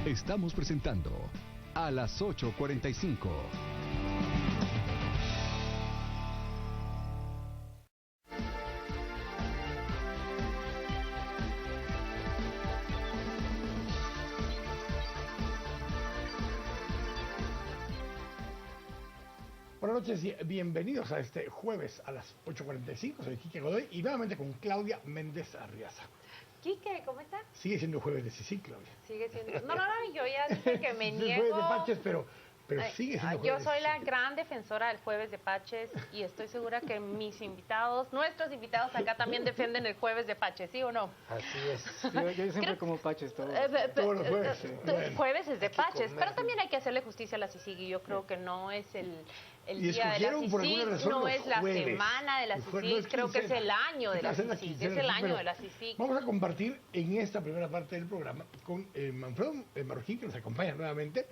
Estamos presentando a las 8:45. Buenas noches y bienvenidos a este jueves a las 8:45. Soy Quique Godoy y nuevamente con Claudia Méndez Arriaza. Quique, ¿cómo estás? Sigue siendo jueves de Sisi, Claudia. Sigue siendo... No, yo ya dije que me niego. Jueves de Paches, pero sigue siendo jueves. Yo soy la gran defensora del jueves de Paches y estoy segura que mis invitados, nuestros invitados acá también defienden el jueves de Paches, ¿sí o no? Así es. Yo siempre como Paches todos los jueves. Jueves es de Paches, pero también hay que hacerle justicia a la CICIG y yo creo que no es el día de la CICIG, no es la semana de la CICIG, creo que es el año de la CICIG, es el año de la CICIG. Vamos a compartir en esta primera parte del programa con Manfredo Marroquín, que nos acompaña nuevamente,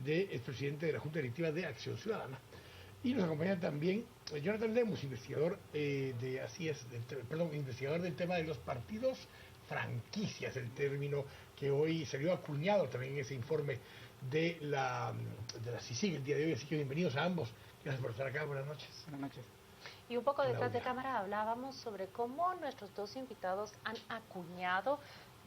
es presidente de la Junta Directiva de Acción Ciudadana. Y nos acompaña también Jonathan Lemus, investigador investigador del tema de los partidos franquicias, el término que hoy salió acuñado también en ese informe de la CICIG el día de hoy. Así que bienvenidos a ambos. Gracias por estar acá. Buenas noches. Buenas noches. Y un poco detrás de cámara hablábamos sobre cómo nuestros dos invitados han acuñado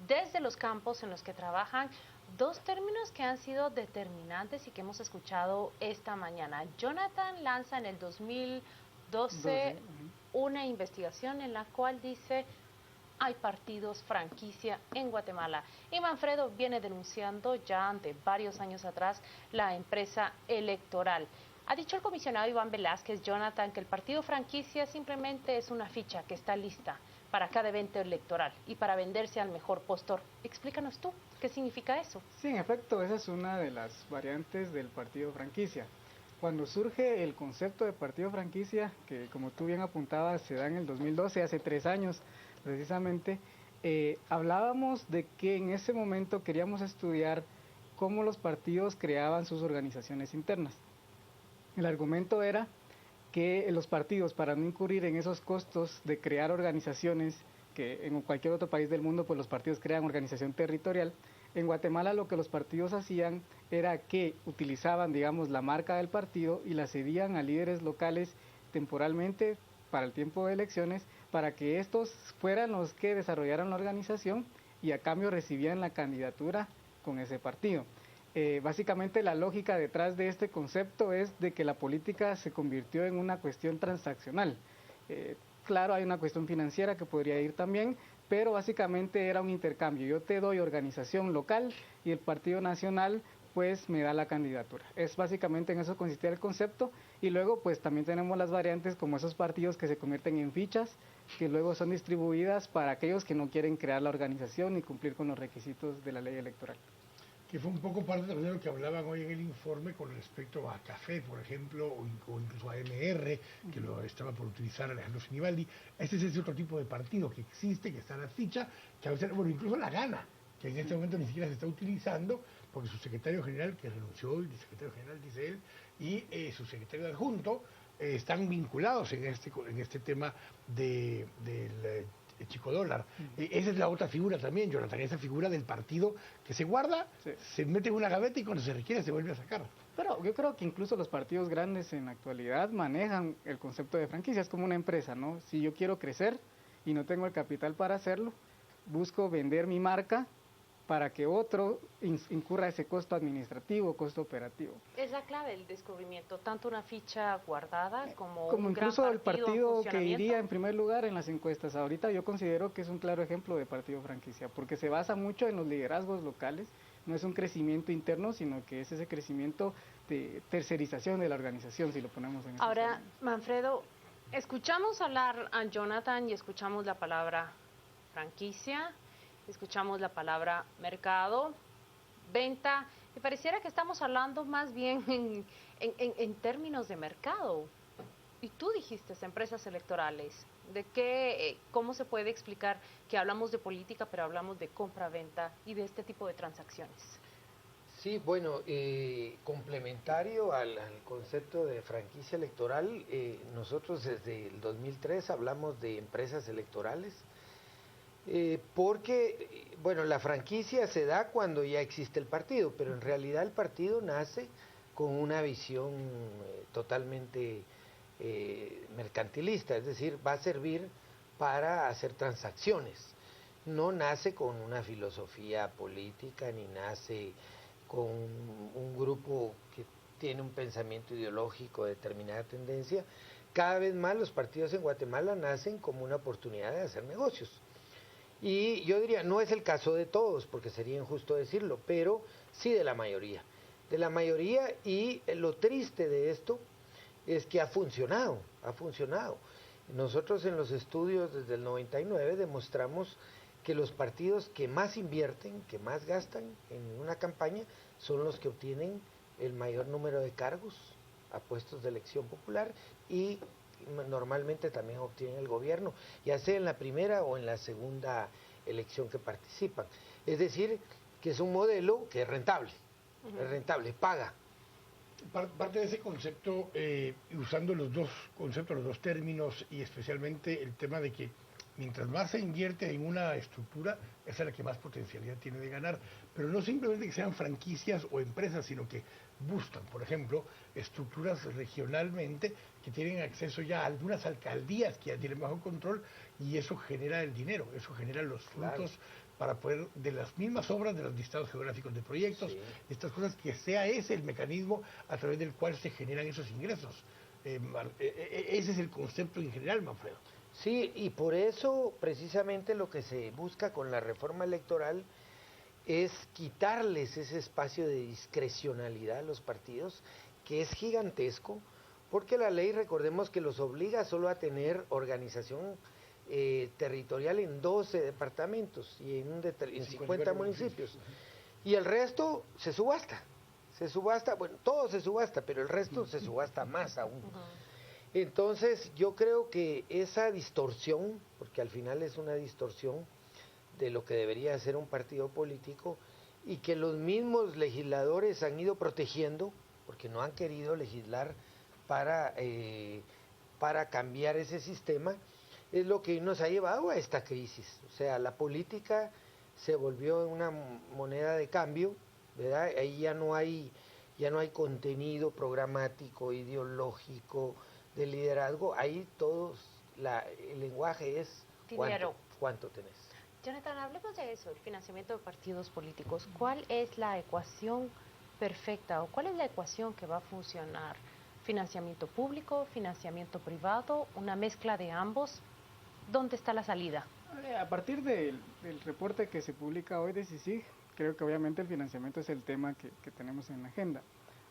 desde los campos en los que trabajan dos términos que han sido determinantes y que hemos escuchado esta mañana. Jonathan lanza en el 2012 una investigación en la cual dice: hay partidos franquicia en Guatemala. Y Manfredo viene denunciando ya de varios años atrás la empresa electoral. Ha dicho el comisionado Iván Velázquez, Jonathan, que el partido franquicia simplemente es una ficha que está lista para cada evento electoral y para venderse al mejor postor. Explícanos tú, ¿qué significa eso? Sí, en efecto, esa es una de las variantes del partido franquicia. Cuando surge el concepto de partido franquicia, que como tú bien apuntabas, se da en el 2012, hace 3 años precisamente, hablábamos de que en ese momento queríamos estudiar cómo los partidos creaban sus organizaciones internas. El argumento era que los partidos, para no incurrir en esos costos de crear organizaciones, que en cualquier otro país del mundo pues los partidos crean organización territorial, en Guatemala lo que los partidos hacían era que utilizaban, digamos, la marca del partido y la cedían a líderes locales temporalmente para el tiempo de elecciones, para que estos fueran los que desarrollaran la organización y a cambio recibían la candidatura con ese partido. Básicamente la lógica detrás de este concepto es de que la política se convirtió en una cuestión transaccional. Claro, hay una cuestión financiera que podría ir también, pero básicamente era un intercambio. Yo te doy organización local y el Partido Nacional pues me da la candidatura. Es básicamente en eso consistía el concepto. Y luego pues también tenemos las variantes como esos partidos que se convierten en fichas, que luego son distribuidas para aquellos que no quieren crear la organización y cumplir con los requisitos de la ley electoral. Que fue un poco parte también de lo que hablaban hoy en el informe con respecto a Café, por ejemplo, o incluso a MR, que lo estaba por utilizar Alejandro Sinibaldi. Este es ese otro tipo de partido que existe, que está en la ficha, que a veces, bueno, incluso la Gana, que en este momento ni siquiera se está utilizando, porque su secretario general, que renunció, el secretario general dice él, y su secretario adjunto están vinculados en este tema del chico dólar. Esa es la otra figura también, Jonathan, esa figura del partido que se guarda, sí, se mete en una gaveta y cuando se requiere se vuelve a sacar. Pero yo creo que incluso los partidos grandes en la actualidad manejan el concepto de franquicia, es como una empresa, ¿no? Si yo quiero crecer y no tengo el capital para hacerlo, busco vender mi marca para que otro incurra ese costo administrativo, costo operativo. Es la clave del descubrimiento, tanto una ficha guardada como un incluso gran el partido que iría en primer lugar en las encuestas. Ahorita yo considero que es un claro ejemplo de partido franquicia, porque se basa mucho en los liderazgos locales, no es un crecimiento interno, sino que es ese crecimiento de tercerización de la organización, si lo ponemos en ese Ahora, término. Manfredo, escuchamos hablar a Jonathan y escuchamos la palabra franquicia, escuchamos la palabra mercado, venta, y pareciera que estamos hablando más bien en términos de mercado. Y tú dijiste empresas electorales, de qué, cómo se puede explicar que hablamos de política, pero hablamos de compra-venta y de este tipo de transacciones. Sí, bueno, complementario al concepto de franquicia electoral, nosotros desde el 2003 hablamos de empresas electorales. Porque, bueno, la franquicia se da cuando ya existe el partido, pero en realidad el partido nace con una visión totalmente mercantilista, es decir, va a servir para hacer transacciones. No nace con una filosofía política, ni nace con un grupo que tiene un pensamiento ideológico de determinada tendencia. Cada vez más los partidos en Guatemala nacen como una oportunidad de hacer negocios. Y yo diría, no es el caso de todos, porque sería injusto decirlo, pero sí de la mayoría. De la mayoría, y lo triste de esto es que ha funcionado. Nosotros en los estudios desde el 99 demostramos que los partidos que más invierten, que más gastan en una campaña, son los que obtienen el mayor número de cargos a puestos de elección popular y normalmente también obtienen el gobierno, ya sea en la primera o en la segunda elección que participan. Es decir, que es un modelo que es rentable, paga. Parte de ese concepto, usando los dos conceptos, los dos términos, y especialmente el tema de que mientras más se invierte en una estructura, esa es la que más potencialidad tiene de ganar. Pero no simplemente que sean franquicias o empresas, sino que buscan, por ejemplo, estructuras regionalmente que tienen acceso ya a algunas alcaldías que ya tienen bajo control, y eso genera el dinero, eso genera los frutos. Claro. Para poder, de las mismas obras, de los listados geográficos de proyectos, sí. Estas cosas, que sea ese el mecanismo a través del cual se generan esos ingresos. Ese es el concepto en general, Manfredo. Sí, y por eso precisamente lo que se busca con la reforma electoral es quitarles ese espacio de discrecionalidad a los partidos, que es gigantesco, porque la ley, recordemos que los obliga solo a tener organización territorial en 12 departamentos y en 50 municipios. Y el resto se subasta, bueno, todo se subasta, pero el resto se subasta más aún. Entonces yo creo que esa distorsión, porque al final es una distorsión de lo que debería ser un partido político, y que los mismos legisladores han ido protegiendo, porque no han querido legislar para cambiar ese sistema, es lo que nos ha llevado a esta crisis. O sea, la política se volvió una moneda de cambio, ¿verdad? Ahí ya no hay contenido programático, ideológico, de liderazgo. Ahí el lenguaje es dinero. ¿Cuánto tenés? Jonathan, hablemos de eso, el financiamiento de partidos políticos. ¿Cuál es la ecuación perfecta o cuál es la ecuación que va a funcionar? ¿Financiamiento público, financiamiento privado, una mezcla de ambos? ¿Dónde está la salida? A partir del reporte que se publica hoy de CICIG, creo que obviamente el financiamiento es el tema que tenemos en la agenda.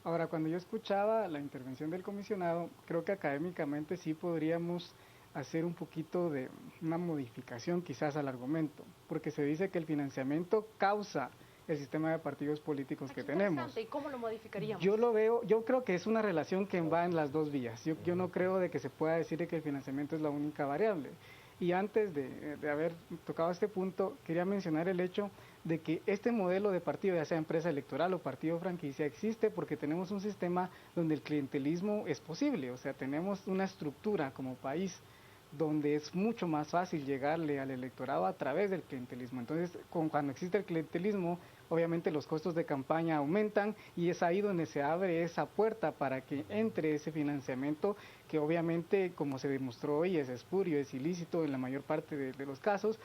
Ahora, cuando yo escuchaba la intervención del comisionado, creo que académicamente sí podríamos hacer un poquito de una modificación quizás al argumento, porque se dice que el financiamiento causa el sistema de partidos políticos que tenemos. ¿Y cómo lo modificaríamos? Yo creo que es una relación que va en las dos vías. Yo no creo de que se pueda decir que el financiamiento es la única variable. Y antes de haber tocado este punto, quería mencionar el hecho de que este modelo de partido, ya sea empresa electoral o partido franquicia, existe porque tenemos un sistema donde el clientelismo es posible. O sea, tenemos una estructura como país donde es mucho más fácil llegarle al electorado a través del clientelismo. Entonces, cuando existe el clientelismo, obviamente los costos de campaña aumentan y es ahí donde se abre esa puerta para que entre ese financiamiento, que obviamente, como se demostró hoy, es espurio, es ilícito en la mayor parte de los casos,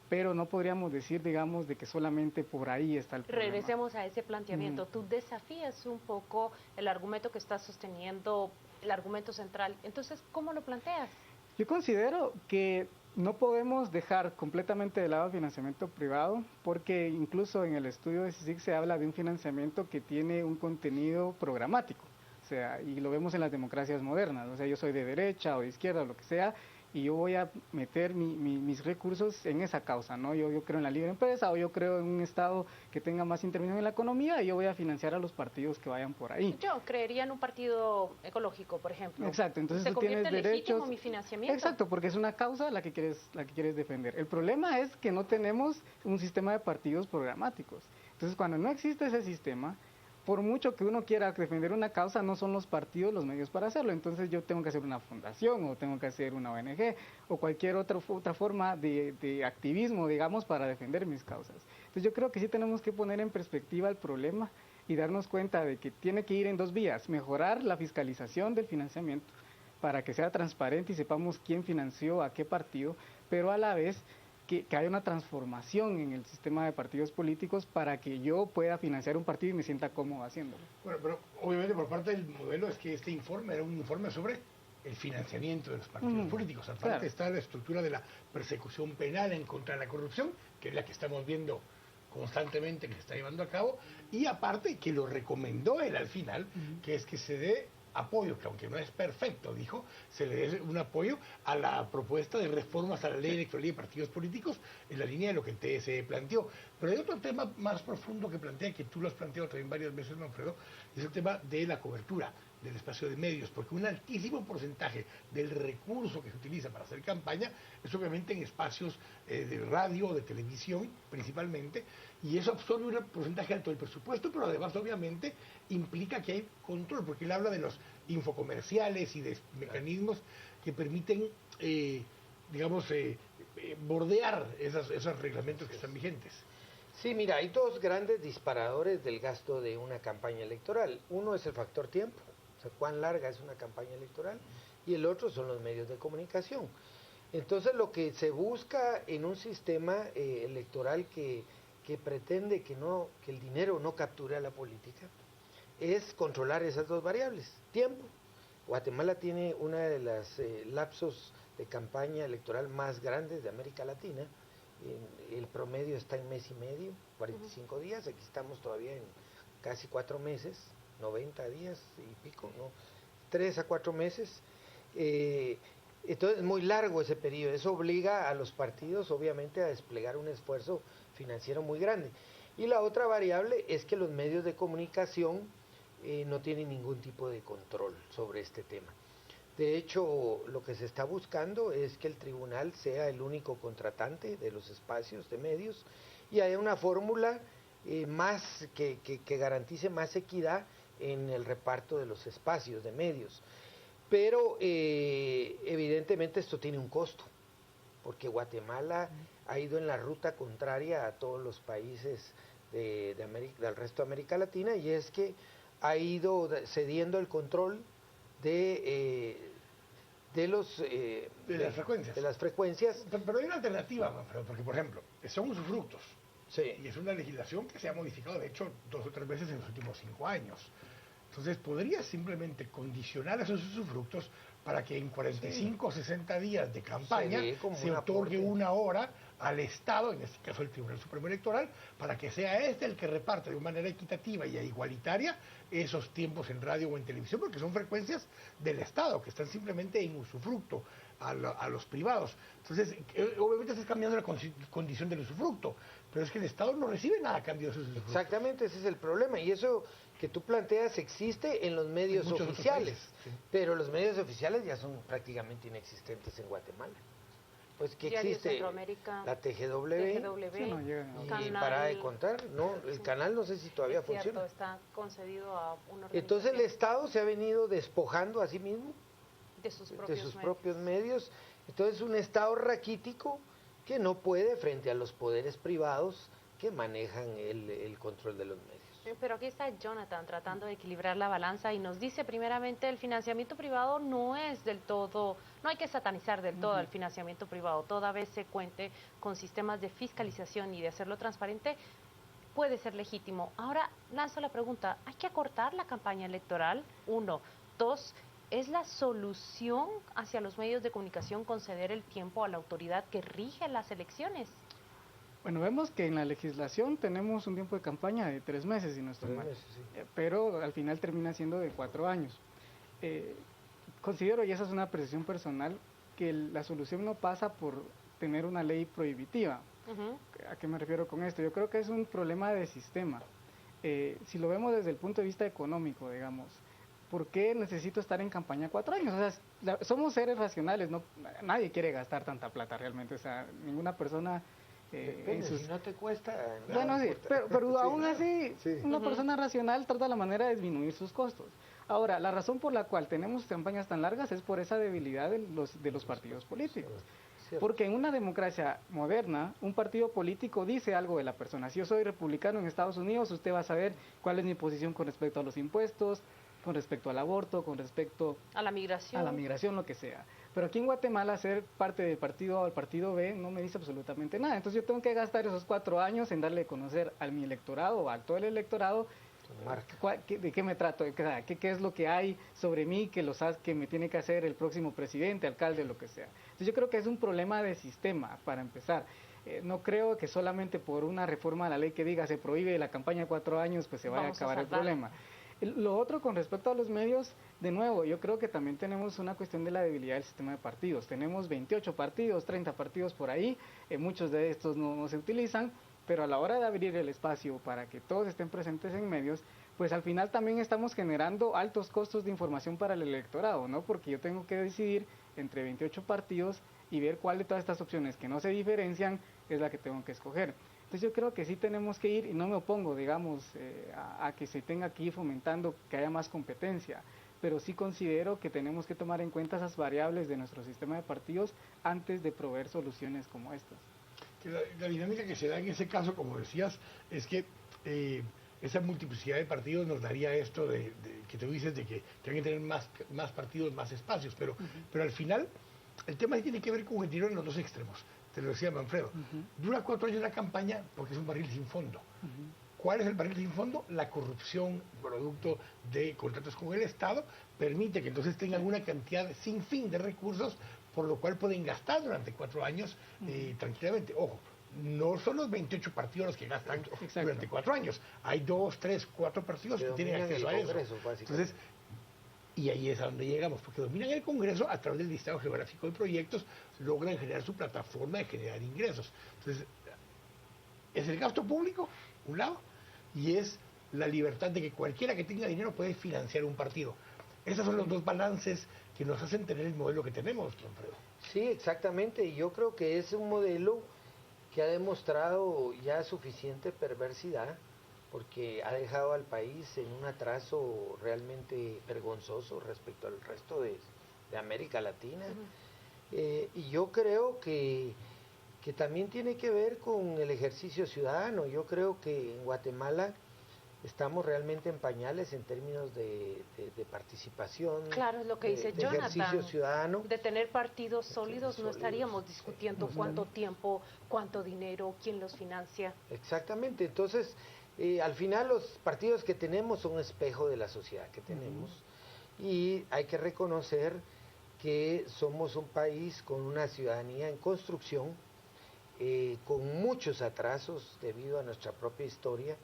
pero no podríamos decir, digamos, de que solamente por ahí está el problema. Regresemos a ese planteamiento. Tú desafías un poco el argumento que estás sosteniendo, el argumento central. Entonces, ¿cómo lo planteas? Yo considero que no podemos dejar completamente de lado el financiamiento privado, porque incluso en el estudio de CICIG se habla de un financiamiento que tiene un contenido programático, o sea, y lo vemos en las democracias modernas, o sea, yo soy de derecha o de izquierda o lo que sea, y yo voy a meter mis recursos en esa causa, ¿no? Yo creo en la libre empresa, o yo creo en un Estado que tenga más intervención en la economía, y yo voy a financiar a los partidos que vayan por ahí. Yo creería en un partido ecológico, por ejemplo. Exacto, entonces ¿Se tú tienes convierte legítimo derechos. mi financiamiento? Exacto, porque es una causa la que quieres defender. El problema es que no tenemos un sistema de partidos programáticos. Entonces, cuando no existe ese sistema, por mucho que uno quiera defender una causa, no son los partidos los medios para hacerlo. Entonces yo tengo que hacer una fundación o tengo que hacer una ONG o cualquier otra forma de activismo, digamos, para defender mis causas. Entonces yo creo que sí tenemos que poner en perspectiva el problema y darnos cuenta de que tiene que ir en dos vías: mejorar la fiscalización del financiamiento para que sea transparente y sepamos quién financió a qué partido, pero a la vez que haya una transformación en el sistema de partidos políticos para que yo pueda financiar un partido y me sienta cómodo haciéndolo. Bueno, pero obviamente por parte del modelo es que este informe era un informe sobre el financiamiento de los partidos políticos. Aparte claro. está la estructura de la persecución penal en contra de la corrupción, que es la que estamos viendo constantemente que se está llevando a cabo, y aparte que lo recomendó él al final, que es que se dé apoyo, que aunque no es perfecto, dijo, se le dé un apoyo a la propuesta de reformas a la ley electoral y de partidos políticos en la línea de lo que el TSE planteó. Pero hay otro tema más profundo que plantea, que tú lo has planteado también varias veces, Manfredo, es el tema de la cobertura del espacio de medios, porque un altísimo porcentaje del recurso que se utiliza para hacer campaña es obviamente en espacios de radio o de televisión principalmente, y eso absorbe un porcentaje alto del presupuesto, pero además obviamente implica que hay control, porque él habla de los infocomerciales y de mecanismos que permiten, bordear esos reglamentos que están vigentes. Sí, mira, hay dos grandes disparadores del gasto de una campaña electoral. Uno es el factor tiempo, o sea, cuán larga es una campaña electoral, y el otro son los medios de comunicación. Entonces, lo que se busca en un sistema electoral que pretende que el dinero no capture a la política es controlar esas dos variables. Tiempo. Guatemala tiene una de las lapsos de campaña electoral más grandes de América Latina. El promedio está en mes y medio, 45 días. Aquí estamos todavía en casi 4 meses, 90 días y pico, ¿no? 3 a 4 meses. Entonces es muy largo ese periodo. Eso obliga a los partidos, obviamente, a desplegar un esfuerzo financiero muy grande. Y la otra variable es que los medios de comunicación no tienen ningún tipo de control sobre este tema. De hecho, lo que se está buscando es que el tribunal sea el único contratante de los espacios de medios y haya una fórmula más que garantice más equidad en el reparto de los espacios de medios. Pero evidentemente esto tiene un costo, porque Guatemala ha ido en la ruta contraria a todos los países del resto de América Latina, y es que ha ido cediendo el control de las frecuencias. Pero hay una alternativa, Manfredo, porque por ejemplo, son usufructos. Sí. Y es una legislación que se ha modificado, de hecho, 2 o 3 veces en los últimos 5 años. Entonces, podría simplemente condicionar esos usufructos para que en 45 o 60 días de campaña se otorgue una hora al Estado, en este caso el Tribunal Supremo Electoral, para que sea este el que reparte de manera equitativa y igualitaria esos tiempos en radio o en televisión, porque son frecuencias del Estado que están simplemente en usufructo a los privados. Entonces, obviamente estás cambiando la condición del usufructo, pero es que el Estado no recibe nada a cambio de esos usufructos. Exactamente, ese es el problema, y eso que tú planteas existe en los medios oficiales, sí. Pero los medios oficiales ya son prácticamente inexistentes en Guatemala. Pues que existe la TGW, Sí, no llega, y para de contar, ¿no? El canal no sé si todavía funciona. Está concedido a una organización. Entonces el Estado se ha venido despojando a sí mismo de sus propios medios. Entonces un Estado raquítico que no puede frente a los poderes privados que manejan el control de los medios. Pero aquí está Jonathan tratando de equilibrar la balanza y nos dice primeramente el financiamiento privado no es del todo, no hay que satanizar del todo el financiamiento privado, toda vez se cuente con sistemas de fiscalización y de hacerlo transparente puede ser legítimo. Ahora lanzo la pregunta, ¿hay que acortar la campaña electoral? 1, 2, ¿es la solución hacia los medios de comunicación conceder el tiempo a la autoridad que rige las elecciones? Bueno, vemos que en la legislación tenemos un tiempo de campaña de 3 meses, si no estoy mal, pero al final termina siendo de 4 años. Considero, y esa es una apreciación personal, que la solución no pasa por tener una ley prohibitiva. ¿A qué me refiero con esto? Yo creo que es un problema de sistema. Si lo vemos desde el punto de vista económico, digamos, ¿por qué necesito estar en campaña 4 años? O sea, somos seres racionales, nadie quiere gastar tanta plata realmente, o sea, ninguna persona Depende, si no te cuesta... Bueno, sí, pero aún así, sí. una persona racional trata la manera de disminuir sus costos. Ahora, la razón por la cual tenemos campañas tan largas es por esa debilidad de los partidos políticos. Cierto. Porque en una democracia moderna, un partido político dice algo de la persona. Si yo soy republicano en Estados Unidos, usted va a saber cuál es mi posición con respecto a los impuestos, con respecto al aborto, con respecto a la migración, lo que sea. Pero aquí en Guatemala, ser parte del partido A o el partido B no me dice absolutamente nada. Entonces yo tengo que gastar esos 4 años en darle a conocer a mi electorado o a todo el electorado de qué me trato, qué es lo que hay sobre mí que me tiene que hacer el próximo presidente, alcalde, lo que sea. Entonces yo creo que es un problema de sistema, para empezar. No creo que solamente por una reforma a la ley que diga se prohíbe la campaña de 4 años, pues se vaya a acabar el problema. Lo otro con respecto a los medios, de nuevo, yo creo que también tenemos una cuestión de la debilidad del sistema de partidos. Tenemos 28 partidos, 30 partidos por ahí, muchos de estos no se utilizan, pero a la hora de abrir el espacio para que todos estén presentes en medios, pues al final también estamos generando altos costos de información para el electorado, ¿no? Porque yo tengo que decidir entre 28 partidos y ver cuál de todas estas opciones que no se diferencian es la que tengo que escoger. Entonces yo creo que sí tenemos que ir, y no me opongo, digamos, a que se tenga que ir fomentando que haya más competencia, pero sí considero que tenemos que tomar en cuenta esas variables de nuestro sistema de partidos antes de proveer soluciones como estas. La dinámica que se da en ese caso, como decías, es que esa multiplicidad de partidos nos daría esto de que tú dices de que tienen que tener más partidos, más espacios, pero al final el tema tiene que ver con el tiro en los dos extremos. Te lo decía Manfredo, dura 4 años la campaña porque es un barril sin fondo. ¿Cuál es el barril sin fondo? La corrupción, producto de contratos con el Estado, permite que entonces tengan una cantidad sin fin de recursos, por lo cual pueden gastar durante 4 años tranquilamente. Ojo, no son los 28 partidos los que gastan durante 4 años. Hay 2, 3, 4 partidos que tienen acceso a eso. Entonces, y ahí es a donde llegamos, porque dominan el Congreso a través del listado geográfico de proyectos, logran generar su plataforma de generar ingresos. Entonces, es el gasto público, un lado, y es la libertad de que cualquiera que tenga dinero puede financiar un partido. Esos son los dos balances que nos hacen tener el modelo que tenemos, don Fredo. Sí, exactamente, y yo creo que es un modelo que ha demostrado ya suficiente perversidad, porque ha dejado al país en un atraso realmente vergonzoso respecto al resto de América Latina. Y yo creo que también tiene que ver con el ejercicio ciudadano. Yo creo que en Guatemala estamos realmente en pañales en términos de participación. Claro, es lo que dice Jonathan. Ejercicio ciudadano. De tener partidos sólidos no estaríamos discutiendo cuánto tiempo, cuánto dinero, quién los financia. Exactamente, entonces al final los partidos que tenemos son espejo de la sociedad que tenemos y hay que reconocer que somos un país con una ciudadanía en construcción, con muchos atrasos debido a nuestra propia historia,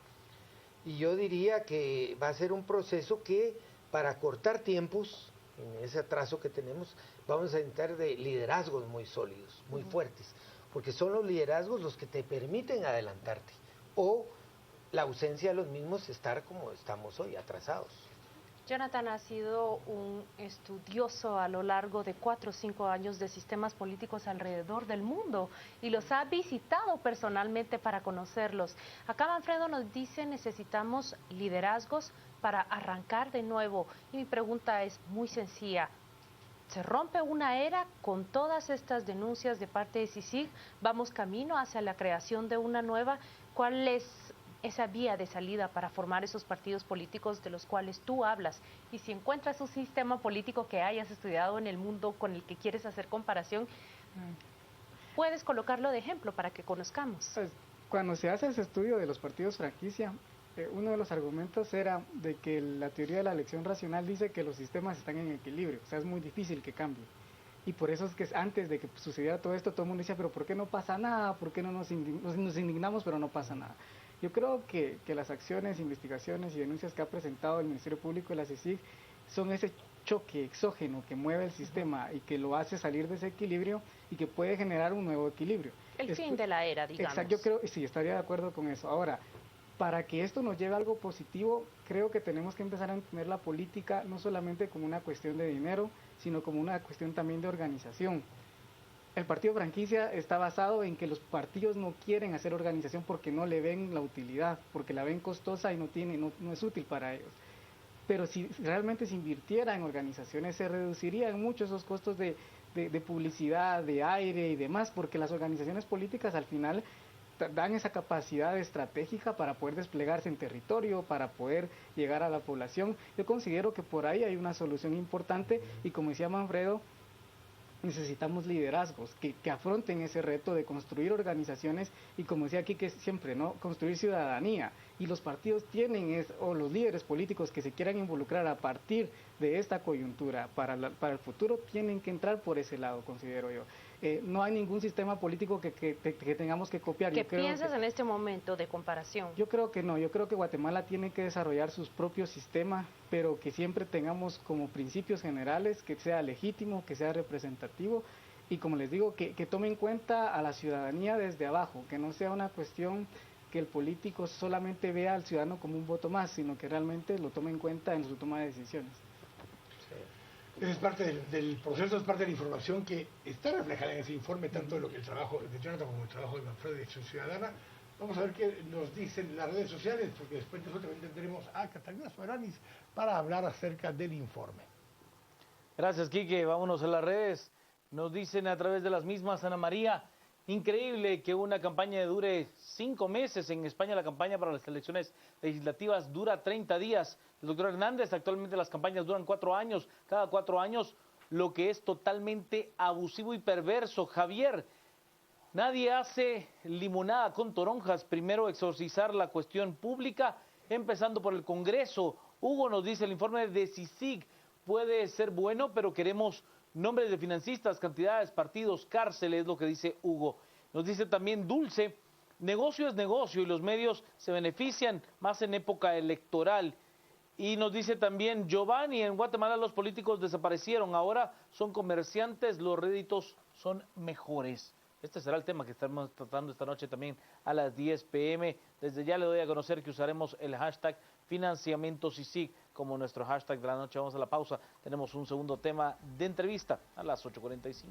y yo diría que va a ser un proceso que para cortar tiempos en ese atraso que tenemos vamos a necesitar de liderazgos muy sólidos, muy fuertes, porque son los liderazgos los que te permiten adelantarte, o la ausencia de los mismos estar como estamos hoy, atrasados. Jonathan ha sido un estudioso a lo largo de 4 o 5 años de sistemas políticos alrededor del mundo y los ha visitado personalmente para conocerlos. Acá Manfredo nos dice necesitamos liderazgos para arrancar de nuevo. Y mi pregunta es muy sencilla. ¿Se rompe una era con todas estas denuncias de parte de CICIG? ¿Vamos camino hacia la creación de una nueva? ¿Cuál es esa vía de salida para formar esos partidos políticos de los cuales tú hablas? Y si encuentras un sistema político que hayas estudiado en el mundo con el que quieres hacer comparación, puedes colocarlo de ejemplo para que conozcamos. Pues, cuando se hace ese estudio de los partidos franquicia, uno de los argumentos era de que la teoría de la elección racional dice que los sistemas están en equilibrio, o sea, es muy difícil que cambie. Y por eso es que antes de que sucediera todo esto, todo el mundo decía, pero ¿por qué no pasa nada? ¿Por qué no nos indignamos, pero no pasa nada? Yo creo que las acciones, investigaciones y denuncias que ha presentado el Ministerio Público y la CICIG son ese choque exógeno que mueve el sistema y que lo hace salir de ese equilibrio y que puede generar un nuevo equilibrio. El fin de la era, digamos. Exacto, yo creo, sí, estaría de acuerdo con eso. Ahora, para que esto nos lleve a algo positivo, creo que tenemos que empezar a entender la política no solamente como una cuestión de dinero, sino como una cuestión también de organización. El partido franquicia está basado en que los partidos no quieren hacer organización porque no le ven la utilidad, porque la ven costosa y no es útil para ellos. Pero si realmente se invirtiera en organizaciones, se reducirían mucho esos costos de publicidad, de aire y demás, porque las organizaciones políticas al final dan esa capacidad estratégica para poder desplegarse en territorio, para poder llegar a la población. Yo considero que por ahí hay una solución importante y, como decía Manfredo, necesitamos liderazgos que afronten ese reto de construir organizaciones y, como decía aquí que siempre, ¿no?, construir ciudadanía. Y los partidos o los líderes políticos que se quieran involucrar a partir de esta coyuntura para el futuro tienen que entrar por ese lado, considero yo. No hay ningún sistema político que tengamos que copiar. ¿Qué piensas en este momento de comparación? Yo creo que no, yo creo que Guatemala tiene que desarrollar sus propios sistemas, pero que siempre tengamos como principios generales, que sea legítimo, que sea representativo y, como les digo, que tome en cuenta a la ciudadanía desde abajo, que no sea una cuestión que el político solamente vea al ciudadano como un voto más, sino que realmente lo tome en cuenta en su toma de decisiones. Esa es parte del proceso, es parte de la información que está reflejada en ese informe, tanto el trabajo de Jonathan como el trabajo de Manfredo de Acción Ciudadana. Vamos a ver qué nos dicen las redes sociales, porque después nosotros también tendremos a Catalina Soberanis para hablar acerca del informe. Gracias, Quique. Vámonos a las redes. Nos dicen a través de las mismas, Ana María, increíble que una campaña dure 5 meses. En España la campaña para las elecciones legislativas dura 30 días. El doctor Hernández, actualmente las campañas duran 4 años, cada 4 años, lo que es totalmente abusivo y perverso. Javier, nadie hace limonada con toronjas. Primero exorcizar la cuestión pública, empezando por el Congreso. Hugo nos dice, el informe de CICIG puede ser bueno, pero queremos nombres de financistas, cantidades, partidos, cárceles, lo que dice Hugo. Nos dice también Dulce, negocio es negocio y los medios se benefician más en época electoral. Y nos dice también Giovanni, en Guatemala los políticos desaparecieron, ahora son comerciantes, los réditos son mejores. Este será el tema que estaremos tratando esta noche también a las 10 p.m. Desde ya le doy a conocer que usaremos el hashtag financiamiento CICIG como nuestro hashtag de la noche. Vamos a la pausa. Tenemos un segundo tema de entrevista a las 8:45.